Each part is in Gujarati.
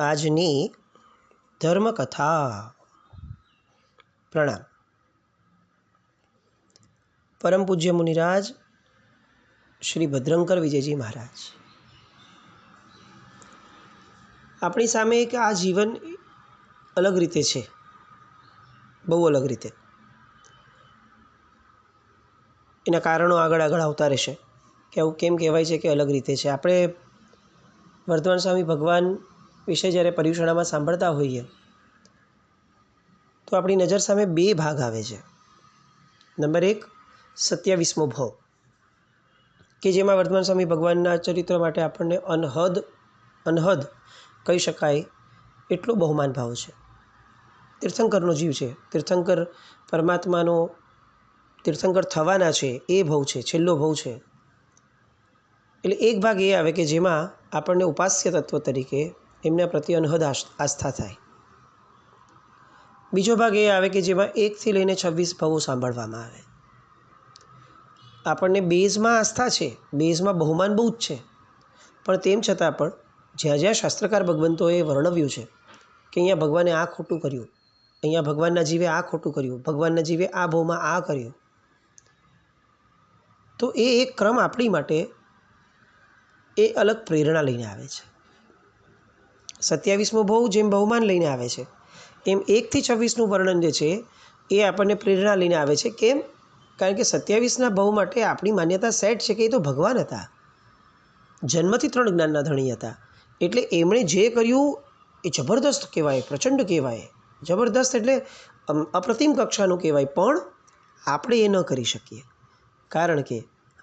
આજની ધર્મકથા. પ્રણામ. પરમ પૂજ્ય મુનિરાજ શ્રી ભદ્રંકર વિજયજી મહારાજ. આપણી સામે એક આ જીવન અલગ રીતે છે, બહુ અલગ રીતે. એના કારણો આગળ આવતા રહેશે કે આવું કેમ કહેવાય છે કે અલગ રીતે છે. આપણે વર્ધમાન સ્વામી ભગવાન વિશે જ્યારે પર્યુષણામાં સાંભળતા હોઈએ તો આપણી નજર સામે બે ભાગ આવે છે. નંબર 1, 27મો ભાવ, કે જેમાં વર્ધમાન સ્વામી ભગવાનના ચરિત્ર માટે આપણને અનહદ કહી શકાય એટલો બહુમાન ભાવ છે. તીર્થંકરનો જીવ છે, તીર્થંકર પરમાત્માનો તીર્થંકર થવાના છે એ ભાવ છે, છેલ્લો ભાવ છે. એટલે એક ભાગ એ આવે કે જેમાં આપણને ઉપાસ્ય તત્વ તરીકે એમના પ્રત્યે અનહદ આસ્થા થાય. બીજો ભાગ એ આવે કે જેમાં 1થી લઈને 26 ભાવો સાંભળવામાં આવે. આપણને બેઝમાં આસ્થા છે, બેઝમાં બહુમાન બહુ જ છે, પણ તેમ છતાં પણ જ્યાં જ્યાં શાસ્ત્રકાર ભગવંતોએ વર્ણવ્યું છે કે અહીંયા ભગવાને આ ખોટું કર્યું, અહીંયા ભગવાનના જીવે આ ખોટું કર્યું, ભગવાનના જીવે આ ભાવમાં આ કર્યું, તો એ એક ક્રમ આપણી માટે એ અલગ પ્રેરણા લઈને આવે છે. 27મો ભાવ જેમ બહુમાન લઈને આવે છે, એમ 1થી 26નું વર્ણન જે છે એ આપણને પ્રેરણા લઈને આવે છે. કેમ? કારણ કે 27ના ભાવ માટે આપણી માન્યતા સેટ છે કે એ તો ભગવાન હતા, જન્મથી 3 જ્ઞાનના ધણી હતા. એટલે એમણે જે કર્યું એ જબરદસ્ત કહેવાય, પ્રચંડ કહેવાય, જબરદસ્ત એટલે અપ્રતિમ કક્ષાનું કહેવાય. પણ આપણે એ ન કરી શકીએ, કારણ કે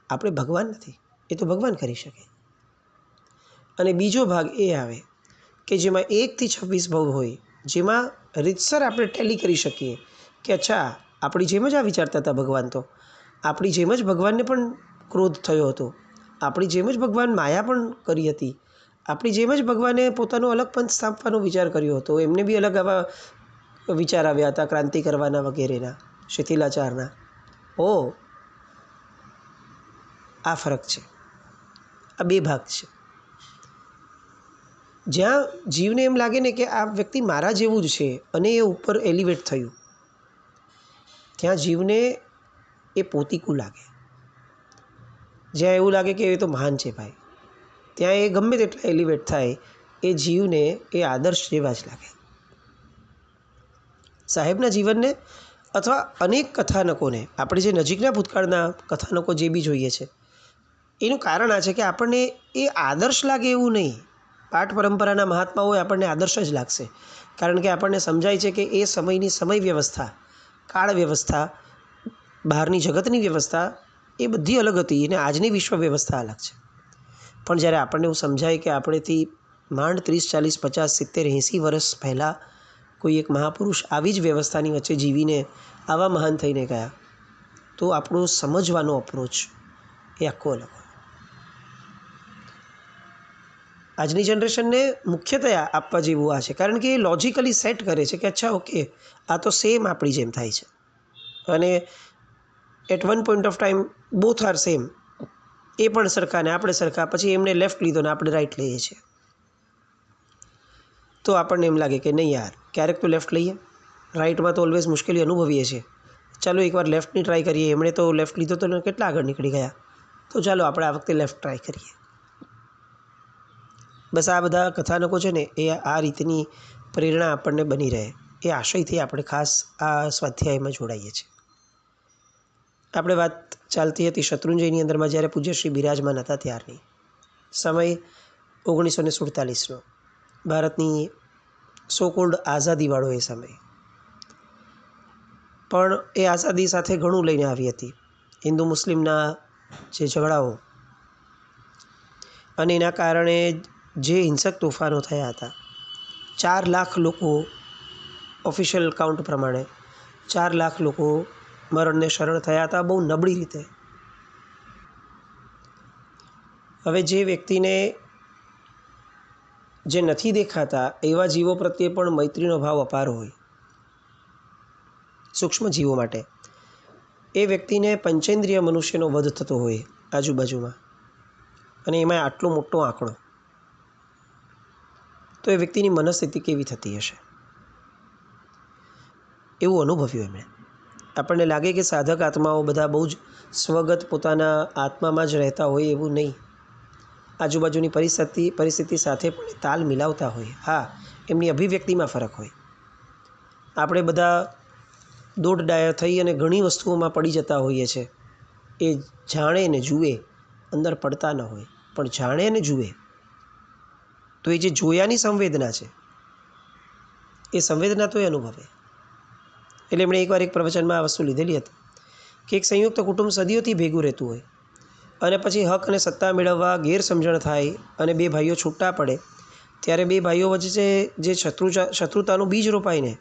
આપણે ભગવાન નથી, એ તો ભગવાન કરી શકે. અને બીજો ભાગ એ આવે કે જેમાં 1થી 26 ભાવ હોય, જેમાં રીતસર આપણે ટેલી કરી શકીએ કે અચ્છા, આપણી જેમ જ આ વિચારતા હતા ભગવાન, તો આપણી જેમ જ ભગવાનને પણ ક્રોધ થયો હતો, આપણી જેમ જ ભગવાન માયા પણ કરી હતી, આપણી જેમ જ ભગવાને પોતાનો અલગ પંથ સ્થાપવાનો વિચાર કર્યો હતો, એમને બી અલગ આવા વિચાર આવ્યા હતા, ક્રાંતિ કરવાના વગેરેના, શિથિલાચારના. આ ફરક છે, આ બે ભાગ છે. જ્યાં જીવને એમ લાગે ને કે આ વ્યક્તિ મારા જેવું જ છે અને એ ઉપર એલિવેટ થયું, ત્યાં જીવને એ પોતીકું લાગે. જ્યાં એવું લાગે કે એ તો મહાન છે ભાઈ, ત્યાં એ ગમે તેટલા એલિવેટ થાય, એ જીવને એ આદર્શ જેવા જ લાગે. સાહેબના જીવનને અથવા અનેક કથાનકોને, આપણે જે નજીકના ભૂતકાળના કથાનકો જે બી જોઈએ છે, એનું કારણ આ છે કે આપણને એ આદર્શ લાગે એવું નહીં. પાઠ પરંપરાના મહાત્માઓએ આપણને આદર્શ જ લાગશે, કારણ કે આપણને સમજાય છે કે એ સમયની સમય વ્યવસ્થા, કાળ વ્યવસ્થા, બહારની જગતની વ્યવસ્થા એ બધી અલગ હતી અને આજની વિશ્વ વ્યવસ્થા અલગ છે. પણ જ્યારે આપણને એવું સમજાય કે આપણેથી માંડ 30, 40, 50, 70, 80 વર્ષ પહેલાં કોઈ એક મહાપુરુષ આવી જ વ્યવસ્થાની વચ્ચે જીવીને આવા મહાન થઈને ગયા, તો આપણો સમજવાનો અપ્રોચ એ આખો અલગ હોય. આજની જનરેશનને મુખ્યતયા આપવા જેવું આ છે, કારણ કે એ લોજિકલી સેટ કરે છે કે અચ્છા ઓકે, આ તો સેમ આપણી જેમ થાય છે અને at one point of time both are same. એ પણ સરખા ને આપણે સરખા, પછી એમને લેફ્ટ લીધો ને આપણે રાઈટ લઈએ છીએ. તો આપણને એમ લાગે કે નહીં યાર, ક્યારેક તો લેફ્ટ લઈએ, રાઈટમાં તો ઓલવેઝ મુશ્કેલી અનુભવીએ છીએ, ચાલો એકવાર લેફ્ટની ટ્રાય કરીએ. એમણે તો લેફ્ટ લીધો તો કેટલા આગળ નીકળી ગયા, તો ચાલો આપણે આ વખતે લેફ્ટ ટ્રાય કરીએ. બસ આ બધા કથાનકો છે ને એ આ રીતની પ્રેરણા આપણને બની રહે, એ આશયથી આપણે ખાસ આ સ્વાધ્યાયમાં જોડાઈએ છીએ. આપણે વાત ચાલતી હતી શત્રુંજયની અંદરમાં, જ્યારે પૂજ્યશ્રી બિરાજમાન હતા ત્યારની. સમય 1947નો, ભારતની સો કોલ્ડ આઝાદીવાળો એ સમય. પણ એ આઝાદી સાથે ઘણું લઈને આવી હતી, હિન્દુ મુસ્લિમના જે ઝઘડાઓ, અને એના કારણે જે હિંસક તોફાનો થયા હતા. 4 લાખ લોકો, ઓફિશિયલ કાઉન્ટ પ્રમાણે 4 લાખ લોકો મરણને શરણ થયા હતા, બહુ નબળી રીતે. હવે જે વ્યક્તિને જે નથી દેખાતા એવા જીવો પ્રત્યે પણ મૈત્રીનો ભાવ અપાર હોય, સૂક્ષ્મ જીવો માટે, એ વ્યક્તિને પંચેન્દ્રિય મનુષ્યનો વધ થતો હોય આજુબાજુમાં, અને એમાં આટલો મોટો આંકડો, તો એ વ્યક્તિની મનસ્થિતિ કેવી થતી હશે, એવું અનુભવ્યું એમણે. આપણને લાગે કે સાધક આત્માઓ બધા બહુ જ સ્વગત પોતાના આત્મામાં જ રહેતા હોય એવું નહીં. આજુબાજુની પરિસ્થિતિ સાથે પણ તાલ મિલાવતા હોય. હા, એમની અભિવ્યક્તિમાં ફરક હોય. આપણે બધા દોઢ ડાયા થઈ અને ઘણી વસ્તુઓમાં પડી જતા હોઈએ છીએ. એ જાણે ને જુએ, અંદર પડતા ન હોય, પણ જાણે ને જુએ તો એ જે જોયાની સંવેદના છે એ સંવેદના તો એ અનુભવે. એટલે એમણે એકવાર એક પ્રવચનમાં આ વસ્તુ લીધેલી હતી કે એક સંયુક્ત કુટુંબ સદીઓથી ભેગું રહેતું હોય અને પછી હક અને સત્તા મેળવવા ગેરસમજણ થાય અને બે ભાઈઓ છૂટા પડે ત્યારે બે ભાઈઓ વચ્ચે જે શત્રુતાનું બીજ રોપાય ને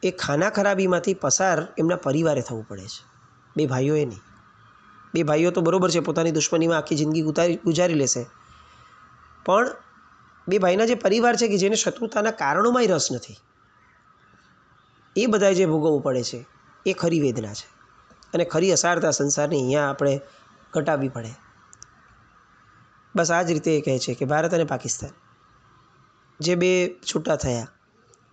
એ ખાના ખરાબીમાંથી પસાર એમના પરિવારે થવું પડે છે, બે ભાઈઓએ નહીં. બે ભાઈઓ તો બરાબર છે, પોતાની દુશ્મનીમાં આખી જિંદગી ગુજારી લેશે, પણ બે ભાઈના જે પરિવાર છે કે જેને શત્રુતાના કારણોમાંય રસ નથી, એ બધાએ જે ભોગવવું પડે છે એ ખરી વેદના છે. અને ખરી અસારતા સંસારની અહીંયા આપણે ઘટાડવી પડે. બસ આ જ રીતે એ કહે છે કે ભારત અને પાકિસ્તાન જે બે છૂટા થયા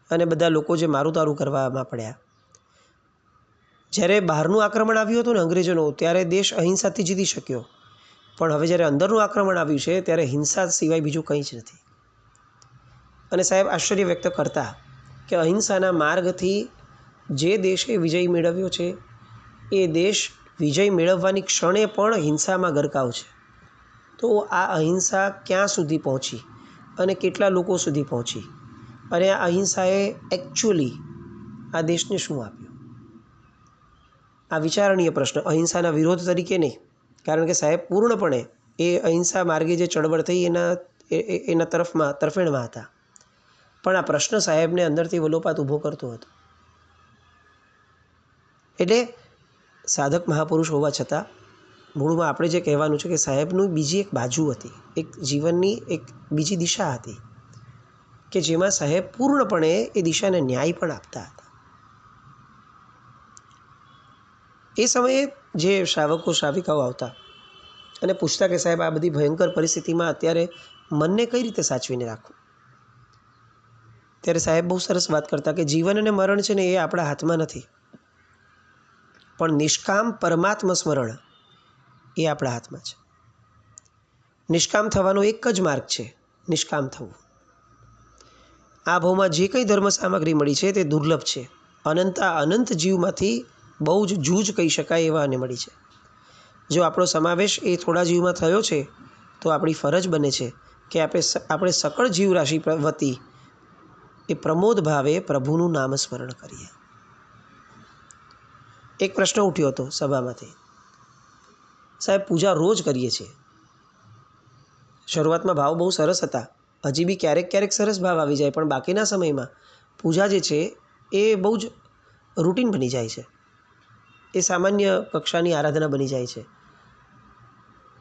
અને બધા લોકો જે મારું તારું કરવામાં પડ્યા, જ્યારે બહારનું આક્રમણ આવ્યું હતું ને અંગ્રેજોનું, ત્યારે દેશ અહિંસાથી જીતી શક્યો, પણ હવે જ્યારે અંદરનું આક્રમણ આવ્યું છે ત્યારે હિંસા સિવાય બીજું કંઈ જ નથી. અને સાહેબ આશ્ચર્ય વ્યક્ત કરતા કે અહિંસાના માર્ગથી જે દેશે વિજય મેળવ્યો છે એ દેશ વિજય મેળવવાની ક્ષણે પણ હિંસામાં ગરકાવ છે. તો આ અહિંસા ક્યાં સુધી પહોંચી અને કેટલા લોકો સુધી પહોંચી, અને આ અહિંસાએ એકચ્યુઅલી આ દેશને શું આપ્યું? આ વિચારણીય પ્રશ્ન. અહિંસાના વિરોધ તરીકે નહીં, કારણ કે સાહેબ પૂર્ણપણે એ અહિંસા માર્ગે જે ચળવળ થઈ એના તરફેણમાં હતા, પણ આ પ્રશ્ન સાહેબને અંદરથી વલોપાત ઊભો કરતો હતો. એટલે સાધક મહાપુરુષ હોવા છતાં મૂળમાં આપણે જે કહેવાનું છે કે સાહેબનું બીજી એક બાજુ હતી, એક જીવનની એક બીજી દિશા હતી કે જેમાં સાહેબ પૂર્ણપણે એ દિશાને ન્યાય પણ આપતા હતા. એ સમયે જે શ્રાવકો શ્રાવિકાઓ આવતા અને પૂછતા કે સાહેબ આ બધી ભયંકર પરિસ્થિતિમાં અત્યારે મનને કઈ રીતે સાચવીને રાખવું, ત્યારે સાહેબ બહુ સરસ વાત કરતા કે જીવન અને મરણ છે ને એ આપણા હાથમાં નથી, પણ નિષ્કામ પરમાત્મ સ્મરણ એ આપણા હાથમાં છે. નિષ્કામ થવાનો એક જ માર્ગ છે, નિષ્કામ થવું. આ ભાવમાં જે કંઈ ધર્મ સામગ્રી મળી છે તે દુર્લભ છે. અનંત જીવમાંથી બહુ જ જૂજ કહી શકાય એવા અને મળી છે. જો આપણો સમાવેશ એ થોડા જીવમાં થયો છે તો આપણી ફરજ બને છે કે આપણે સકળ જીવરાશિ વતી એ પ્રમોદ ભાવે પ્રભુનું નામ સ્મરણ કરીએ. એક પ્રશ્ન ઉઠ્યો હતો સભામાંથી, સાહેબ પૂજા રોજ કરીએ છીએ. શરૂઆતમાં ભાવ બહુ સરસ હતા, હજી બી ક્યારેક સરસ ભાવ આવી જાય, પણ બાકીના સમયમાં પૂજા જે છે એ બહુ જ રૂટીન બની જાય છે, એ સામાન્ય કક્ષાની આરાધના બની જાય છે.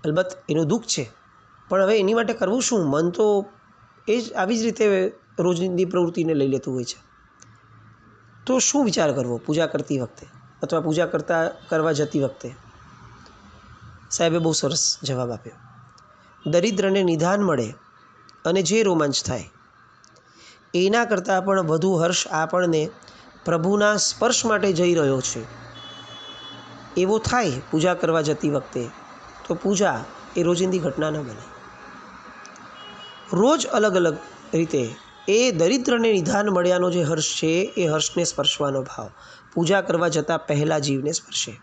અલબત્ત એનું દુઃખ છે, પણ હવે એની માટે કરવું શું? મન તો એ જ આવી જ રીતે રોજની પ્રવૃત્તિને લઈ લેતું હોય છે. તો શું વિચાર કરવો પૂજા કરતી વખતે અથવા પૂજા કરવા જતી વખતે? સાહેબે બહુ સરસ જવાબ આપ્યો. દરિદ્રને નિધાન મળે અને જે રોમાંચ થાય એના કરતાં પણ વધુ હર્ષ આપણને પ્રભુના સ્પર્શ માટે જઈ રહ્યો છે એવો થાય પૂજા કરવા જતી વખતે, તો પૂજા એ રોજિંદી ઘટના ન બને. રોજ અલગ અલગ રીતે એ દરિદ્રને નિધાન મળ્યાનો જે હર્ષ છે એ હર્ષને સ્પર્શવાનો ભાવ પૂજા કરવા જતાં પહેલાં જીવને સ્પર્શે,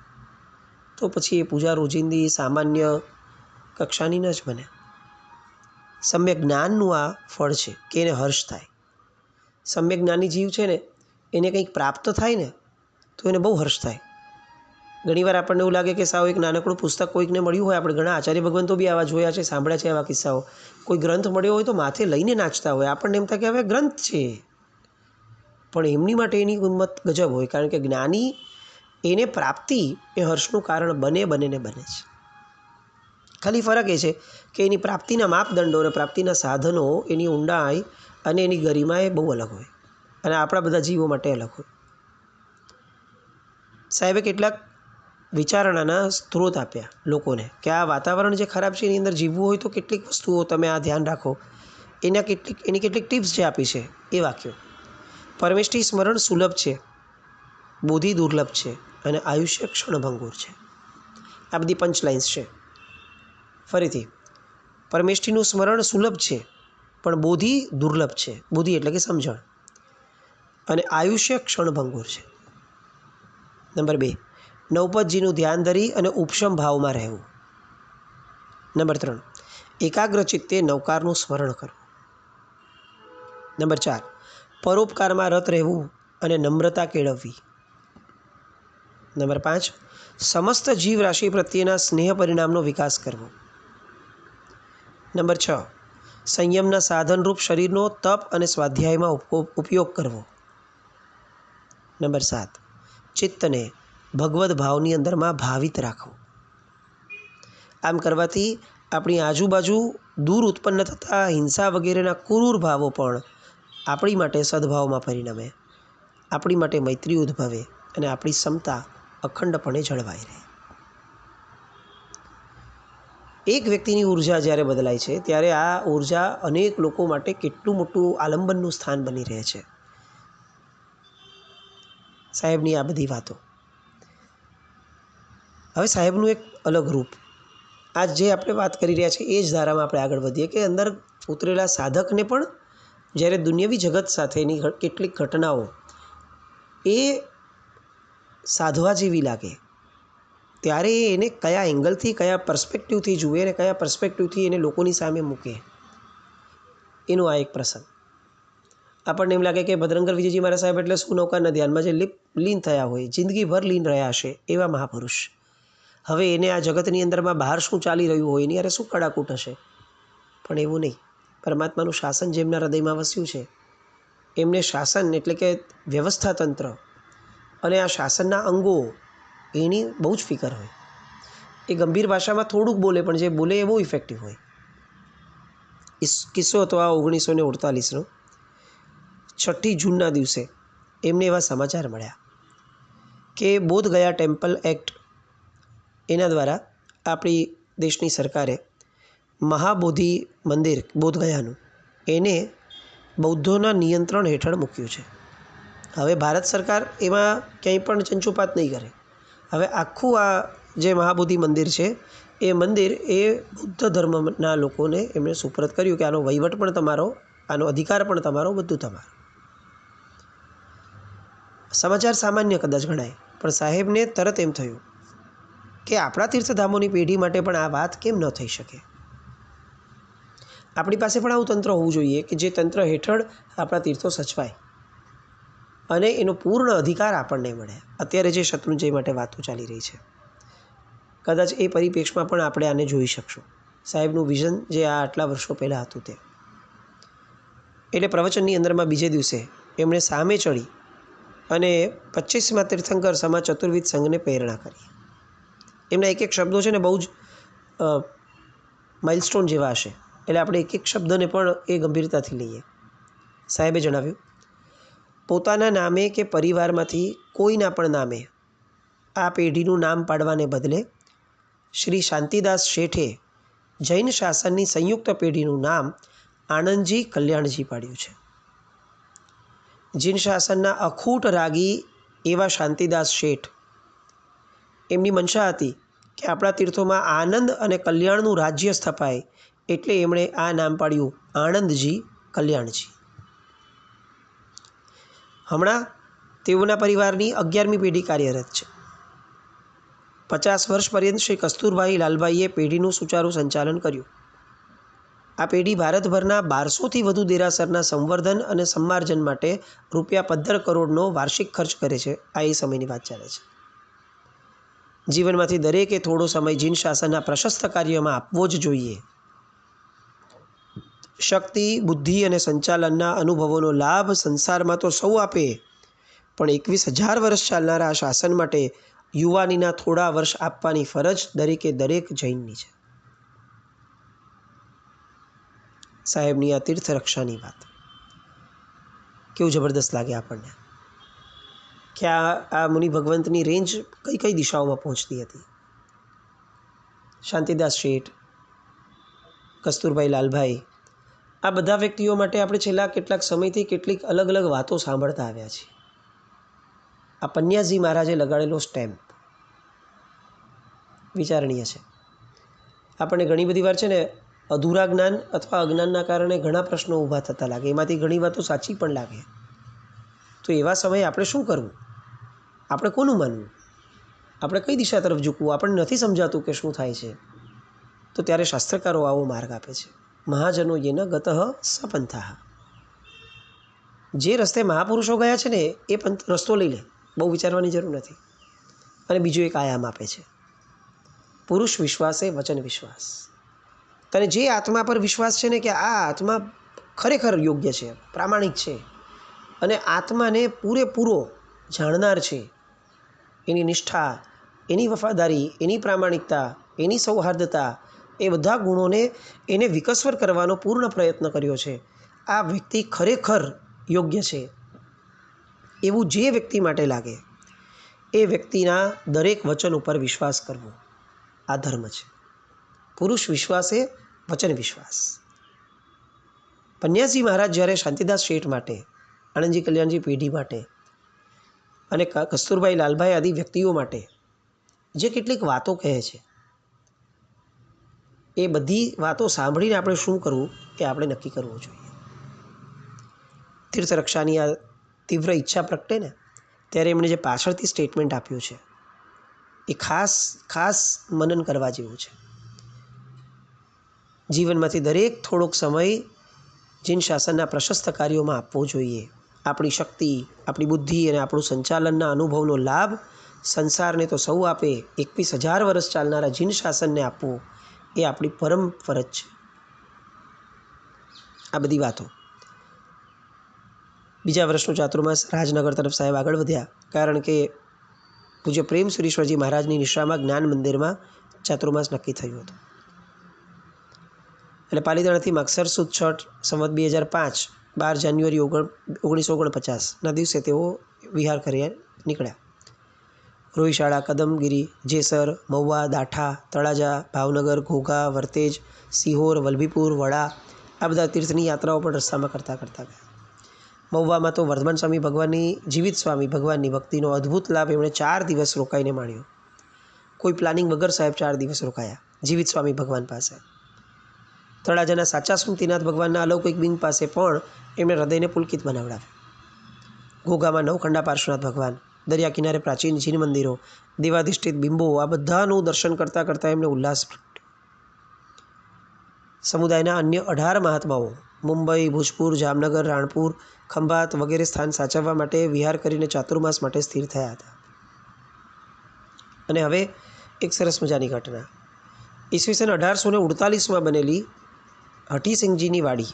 તો પછી એ પૂજા રોજિંદી સામાન્ય કક્ષાની ન જ બને. સમ્યક જ્ઞાનનું આ ફળ છે કે એને હર્ષ થાય. સમ્યક જ્ઞાની જીવ છે ને એને કંઈક પ્રાપ્ત થાય ને તો એને બહુ હર્ષ થાય. ઘણીવાર આપણને એવું લાગે કે સાવ એક નાનકડું પુસ્તક કોઈકને મળ્યું હોય, આપણે ઘણા આચાર્ય ભગવંતો બી આવા જોયા છે, સાંભળ્યા છે આવા કિસ્સાઓ. કોઈ ગ્રંથ મળ્યો હોય તો માથે લઈને નાચતા હોય, આપણને એમ થાય કે હવે ગ્રંથ છે, પણ એમની માટે એની કિંમત ગજબ હોય, કારણ કે જ્ઞાની એને પ્રાપ્તિ એ હર્ષનું કારણ બને ને બને છે. ખાલી ફરક એ છે કે એની પ્રાપ્તિના માપદંડો અને પ્રાપ્તિના સાધનો, એની ઊંડાઈ અને એની ગરિમા એ બહુ અલગ હોય અને આપણા બધા જીવો માટે અલગ હોય. સાહેબે કેટલાક વિચારણાના સ્ત્રોત આપ્યા લોકોને કે આ વાતાવરણ જે ખરાબ છે એની અંદર જીવવું હોય તો કેટલીક વસ્તુઓ તમે આ ધ્યાન રાખો એની કેટલીક ટિપ્સ જે આપી છે એ વાક્યો. પરમેષ્ઠી સ્મરણ સુલભ છે, બોધિ દુર્લભ છે અને આયુષ્ય ક્ષણભંગુર છે. આ બધી પંચલાઇન્સ છે. ફરીથી, પરમેષ્ઠીનું સ્મરણ સુલભ છે પણ બોધિ દુર્લભ છે. બોધિ એટલે કે સમજણ. અને આયુષ્ય ક્ષણભંગુર છે. નંબર 2, નવપદજીનું ધ્યાન ધરી અને ઉપશમ ભાવમાં રહેવું. નંબર 3, એકાગ્ર ચિત્તે નવકારનું સ્મરણ કરવું. નંબર 4, પરોપકારમાં રત રહેવું અને નમ્રતા કેળવવી. નંબર 5, સમસ્ત જીવ રાશિ પ્રત્યેના સ્નેહ પરિણામનો વિકાસ કરવો. નંબર 6, સંયમના સાધનરૂપ શરીરનો તપ અને સ્વાધ્યાયમાં ઉપયોગ કરવો. નંબર 7, ચિત્તને ભગવદ્ ભાવની અંદરમાં ભાવિત રાખવું. આમ કરવાથી આપણી આજુબાજુ દૂર ઉત્પન્ન થતા હિંસા વગેરેના ક્રૂર ભાવો પણ આપણી માટે સદભાવમાં પરિણમે, આપણી માટે મૈત્રી ઉદ્ભવે અને આપણી ક્ષમતા અખંડપણે જળવાઈ રહે. એક વ્યક્તિની ઉર્જા જ્યારે બદલાય છે ત્યારે આ ઉર્જા અનેક લોકો માટે કેટલું મોટું આલંબનનું સ્થાન બની રહે છે. સાહેબની આ બધી વાતો. હવે સાહેબનું એક અલગ રૂપ, આજ જે આપણે વાત કરી રહ્યા છીએ એ જ ધારામાં આપણે આગળ વધીએ કે અંદર ઉતરેલા સાધકને પણ જ્યારે દુન્યવી જગત સાથેની કેટલીક ઘટનાઓ એ સાધવા જેવી લાગે ત્યારે એને કયા એંગલથી, કયા પર્સ્પેક્ટિવથી જુએ અને કયા પર્સ્પેક્ટિવથી એને લોકોની સામે મૂકે, એનો આ એક પ્રસંગ. આપણને એમ લાગે કે ભદ્રંકર વિજયજી મહારાજ સાહેબ એટલે શું, નૌકાના ધ્યાનમાં જે લીન થયા હોય, જિંદગીભર લીન રહ્યા હશે એવા મહાપુરુષ. હવે એને આ જગતની અંદરમાં બહાર શું ચાલી રહ્યું હોય એની અરે શું કડાકૂટ હશે, પણ એવું નહીં. પરમાત્માનું શાસન જેમના હૃદયમાં વસ્યું છે એમને શાસન એટલે કે વ્યવસ્થા તંત્ર અને આ શાસનના અંગો એની બહુ જ ફિકર હોય. એ ગંભીર ભાષામાં થોડુંક બોલે પણ જે બોલે એ બહુ ઇફેક્ટિવ હોય. કિસ્સો હતો આ 1948નો. 6 જૂનના દિવસે એમને એવા સમાચાર મળ્યા કે બોધગયા ટેમ્પલ એક્ટ એના દ્વારા આપણી દેશની સરકારે મહાબોધિ મંદિર બોધગયાનું એને બૌદ્ધોના નિયંત્રણ હેઠળ મૂક્યું છે. હવે ભારત સરકાર એમાં ક્યાંય પણ ચંચુપાત નહીં કરે. હવે આખું આ જે મહાબોધિ મંદિર છે એ મંદિર એ બૌદ્ધ ધર્મના લોકોને એમણે સુપરત કર્યું કે આનો વહીવટ પણ તમારો, આનો અધિકાર પણ તમારો, બધું તમારું. સમાચાર સામાન્ય કદાચ ગણાય પણ સાહેબને તરત એમ થયું કે આપણા તીર્થધામોની પેઢી માટે પણ આ વાત કેમ ન થઈ શકે. આપણી પાસે પણ આવું તંત્ર હોવું જોઈએ કે જે તંત્ર હેઠળ આપણા તીર્થો સચવાય અને એનો પૂર્ણ અધિકાર આપણને મળે. અત્યારે જે શત્રુંજય માટે વાતો ચાલી રહી છે કદાચ એ પરિપ્રેક્ષમાં પણ આપણે આને જોઈ શકશું. સાહેબનું વિઝન જે આ આટલા વર્ષો પહેલાં હતું તે. એટલે પ્રવચનની અંદરમાં બીજે દિવસે એમણે સામે ચડી અને 25મા તીર્થંકર સમાજ ચતુર્વિધ સંઘને પ્રેરણા કરી. એમના એક એક શબ્દો છે ને બહુ જ માઇલસ્ટોન જેવા હશે, એટલે આપણે એક એક શબ્દને પણ એ ગંભીરતાથી લઈએ. સાહેબે જણાવ્યું, પોતાના નામે કે પરિવારમાંથી કોઈના પણ નામે આ પેઢીનું નામ પાડવાને બદલે શ્રી શાંતિદાસ શેઠે જૈન શાસનની સંયુક્ત પેઢીનું નામ આણંદજી કલ્યાણજી પાડ્યું છે. જૈન શાસનના અખૂટ રાગી એવા શાંતિદાસ શેઠ, એમની મનસા હતી કે આપણા તીર્થોમાં આનંદ અને કલ્યાણનું રાજ્ય સ્થપાય, એટલે એમણે આ નામ પાડ્યું આણંદજી કલ્યાણજી. હમણાં તેઓના પરિવારની 11મી પેઢી કાર્યરત છે. 50 વર્ષ પર્યંત શ્રી કસ્તુરભાઈ લાલભાઈએ પેઢીનું સુચારું સંચાલન કર્યું. આ પેઢી ભારતભરના 1200થી વધુ દેરાસરના સંવર્ધન અને સંમાર્જન માટે ₹15 કરોડનો વાર્ષિક ખર્ચ કરે છે. આ એ સમયની વાત ચાલે છે. જીવનમાંથી દરેકે થોડો સમય જૈન શાસનના પ્રશસ્ત કાર્યમાં આપવો જ જોઈએ. શક્તિ, બુદ્ધિ અને સંચાલનના અનુભવોનો લાભ સંસારમાં તો સૌ આપે, પણ 21,000 વર્ષ ચાલનારા આ શાસન માટે યુવાનીના થોડા વર્ષ આપવાની ફરજ દરેકે દરેક જૈનની છે. સાહેબની આ તીર્થરક્ષાની વાત કેવું જબરદસ્ત લાગે આપણને કે આ મુનિ ભગવંતની રેન્જ કઈ કઈ દિશાઓમાં પહોંચતી હતી. શાંતિદાસ શેઠ, કસ્તુરભાઈ લાલભાઈ આ બધા વ્યક્તિઓ માટે આપણે છેલ્લા કેટલાક સમયથી કેટલીક અલગ અલગ વાતો સાંભળતા આવ્યા છીએ. આ પન્યાજી મહારાજે લગાડેલો સ્ટેમ્પ વિચારણીય છે. આપણને ઘણી બધી વાર છે ને અધૂરા જ્ઞાન અથવા અજ્ઞાનના કારણે ઘણા પ્રશ્નો ઊભા થતા લાગે, એમાંથી ઘણી વાતો સાચી પણ લાગે. તો એવા સમયે આપણે શું કરવું? આપણે કોનું માનવું? આપણે કઈ દિશા તરફ ઝૂકવું? આપણને નથી સમજાતું કે શું થાય છે. તો ત્યારે શાસ્ત્રકારો આવો માર્ગ આપે છે. મહાજનો યેન ગતઃ સપંથાઃ. જે રસ્તે મહાપુરુષો ગયા છે ને એ પંથ રસ્તો લઈ લે, બહુ વિચારવાની જરૂર નથી. અને બીજો એક આયામ આપે છે, પુરુષ વિશ્વાસે વચન વિશ્વાસ. તને જે આત્મા પર વિશ્વાસ છે ને કે આ આત્મા ખરેખર યોગ્ય છે, પ્રામાણિક છે, અને આત્માને પૂરેપૂરો જાણનાર છે, એની નિષ્ઠા, એની વફાદારી, એની પ્રામાણિકતા, એની સૌહાર્દતા, એ બધા ગુણોને એને વિકસ્વર કરવાનો પૂર્ણ પ્રયત્ન કર્યો છે, આ વ્યક્તિ ખરેખર યોગ્ય છે, એવું જે વ્યક્તિ માટે લાગે એ વ્યક્તિના દરેક વચન ઉપર વિશ્વાસ કરવો, આ ધર્મ છે. પુરુષ વિશ્વાસે વચન વિશ્વાસ. પન્યાજી મહારાજ જ્યારે શાંતિદાસ શેઠ માટે, આનંદજી કલ્યાણજી પેઢી માટે અને કસ્તુરભાઈ લાલભાઈ આદિ વ્યક્તિઓ માટે જે કેટલીક વાતો કહે છે, એ બધી વાતો સાંભળીને આપણે શું કરવું એ આપણે નક્કી કરવું જોઈએ. તીર્થરક્ષાની આ તીવ્ર ઈચ્છા પ્રગટે ને ત્યારે એમણે જે પાછળથી સ્ટેટમેન્ટ આપ્યું છે એ ખાસ મનન કરવા જેવું છે. જીવનમાંથી દરેક થોડોક સમય જીન શાસનના પ્રશસ્ત કાર્યોમાં આપવો જોઈએ. આપણી શક્તિ, આપણી બુદ્ધિ અને આપણું સંચાલનના અનુભવનો લાભ સંસારને તો સૌ આપે, 21,000 વર્ષ ચાલનારા જીન શાસનને આપવું એ આપણી પરમ ફરજ છે. આ બધી વાતો. બીજા વર્ષનું ચાતુર્માસ રાજનગર તરફ સાહેબ આગળ વધ્યા, કારણ કે પૂજ્ય પ્રેમ સુરેશ્વરજી મહારાજની નિશ્રામાં જ્ઞાન મંદિરમાં ચાતુર્માસ નક્કી થયું હતું. એટલે પાલીતાણાથી માગસર સુદ છઠ સંવત 2005 12 જાન્યુઆરી 1949ના દિવસે તેઓ વિહાર કરી નીકળ્યા. રોહિશાળા, કદમગીરી, જેસર, મહુવા, દાઠા, તળાજા, ભાવનગર, ઘોઘા, વર્તેજ, સિહોર, વલભીપુર, વડા આ બધા તીર્થની યાત્રાઓ પણ રસ્તામાં કરતાં ગયા. મહુવામાં તો વર્ધમાન સ્વામી ભગવાનની, જીવિત સ્વામી ભગવાનની ભક્તિનો અદ્ભુત લાભ એમણે 4 દિવસ રોકાઈને માણ્યો. કોઈ પ્લાનિંગ વગર સાહેબ 4 દિવસ રોકાયા જીવિત સ્વામી ભગવાન પાસે. તળાજાના સાચા સ્મૃતિનાથ ભગવાનના અલૌકિક બિંબ પાસે પણ એમણે હૃદયને પુલકિત બનાવડાવ્યું. ઘોઘામાં નવખંડા પાર્શ્વનાથ ભગવાન, દરિયા કિનારે પ્રાચીન જીન મંદિરો, દેવાધિષ્ઠિત બિંબો, આ બધાનું દર્શન કરતાં એમને ઉલ્લાસ પ્રગટ્યો. સમુદાયના અન્ય 18 મહાત્માઓ મુંબઈ, ભુજપુર, જામનગર, રાણપુર, ખંભાત વગેરે સ્થાન સાચવવા માટે વિહાર કરીને ચાતુર્માસ માટે સ્થિર થયા હતા. અને હવે એક સરસ મજાની ઘટના, ઈસવીસન 1848માં બનેલી હઠીસિંહજીની વાડી,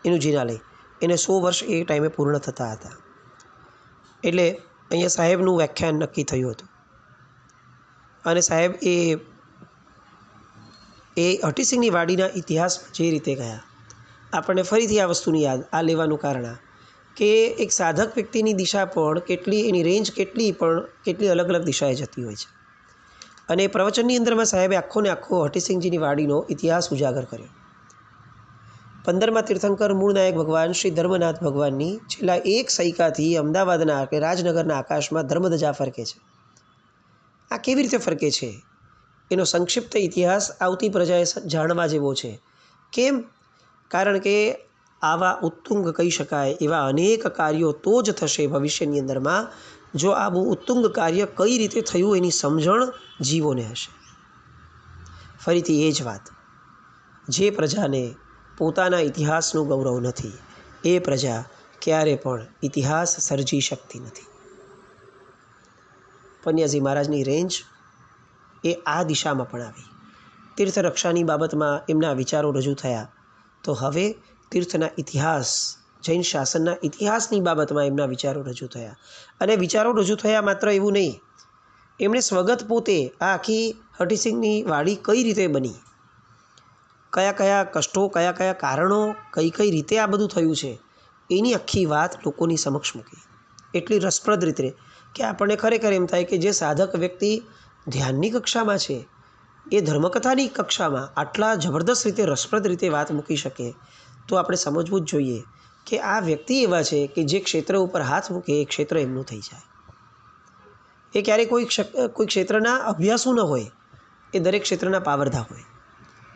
એનું જિનાલય, એને 100 વર્ષ એ ટાઈમે પૂર્ણ થતા હતા. એટલે અહીંયા સાહેબનું વ્યાખ્યાન નક્કી થયું હતું. અને સાહેબ એ હઠીસિંહની વાડીના ઇતિહાસમાં જે રીતે ગયા, આપણને ફરીથી આ વસ્તુની યાદ આ લેવાનું કારણ કે એક સાધક વ્યક્તિની દિશા પણ કેટલી, એની રેન્જ કેટલી અલગ અલગ દિશાએ જતી હોય છે. અને એ પ્રવચનની અંદરમાં સાહેબે આખો હઠીસિંહજીની વાડીનો ઇતિહાસ ઉજાગર કર્યો. 15મા તીર્થંકર મૂળનાયક ભગવાન શ્રી ધર્મનાથ ભગવાનની છેલ્લા 1 સૈકાથી અમદાવાદના કે રાજનગરના આકાશમાં ધર્મધજા ફરકે છે. આ કેવી રીતે ફરકે છે એનો સંક્ષિપ્ત ઇતિહાસ આવતી પ્રજાએ જાણવા જેવો છે. કેમ? કારણ કે આવા ઉત્તુંગ કહી શકાય એવા અનેક કાર્યો તો જ થશે ભવિષ્યની અંદરમાં જો આવું ઉત્તુંગ કાર્ય કઈ રીતે થયું એની સમજણ જીવોને હશે. ફરીથી એ જ વાત, જે પ્રજાને પોતાના ઇતિહાસનું ગૌરવ નથી એ પ્રજા ક્યારે પણ ઇતિહાસ સર્જી શકતી નથી. પન્યાજી મહારાજની રેન્જ એ આ દિશામાં પણ આવી. તીર્થરક્ષાની બાબતમાં એમના વિચારો રજૂ થયા, તો હવે તીર્થના ઇતિહાસ, જૈન શાસનના ઇતિહાસની બાબતમાં એમના વિચારો રજૂ થયા. અને વિચારો રજૂ થયા માત્ર એવું નહીં, એમણે સ્વગત પોતે આ આખી હઠીસિંહની વાડી કઈ રીતે બની, કયા કષ્ટો, કયા કારણો, કઈ રીતે આ બધું થયું છે એની આખી વાત લોકોની સમક્ષ મૂકી. એટલી રસપ્રદ રીતે કે આપણને ખરેખર એમ થાય કે જે સાધક વ્યક્તિ ધ્યાનની કક્ષામાં છે એ ધર્મકથાની કક્ષામાં આટલા જબરદસ્ત રીતે, રસપ્રદ રીતે વાત મૂકી શકે તો આપણે સમજવું જ જોઈએ કે આ વ્યક્તિ એવા છે કે જે ક્ષેત્ર ઉપર હાથ મૂકે એ ક્ષેત્ર એમનું થઈ જાય. એ ક્યારેય કોઈ ક્ષેત્રના અભ્યાસુ ન હોય, એ દરેક ક્ષેત્રના પાવરધા હોય.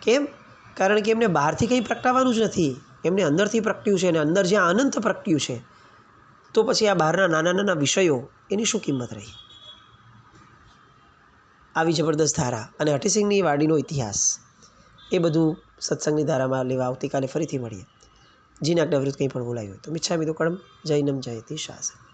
કેમ? કારણ કે એમને બહારથી કંઈ પ્રગટાવવાનું જ નથી, એમને અંદરથી પ્રગટ્યું છે, અને અંદર જ્યાં અનંત પ્રગટ્યું છે, તો પછી આ બહારના નાના નાના વિષયો એની શું કિંમત રહી? આવી જબરદસ્ત ધારા અને હઠીસિંહની વાડીનો ઇતિહાસ એ બધું સત્સંગની ધારામાં લેવા આવતીકાલે ફરીથી મળીએ. જીને આજ્ઞાવૃત્ત કંઈ પણ બોલાયું હોય તો મિચ્છામિ દુક્કડમ. જૈનમ જયતિ શાસન.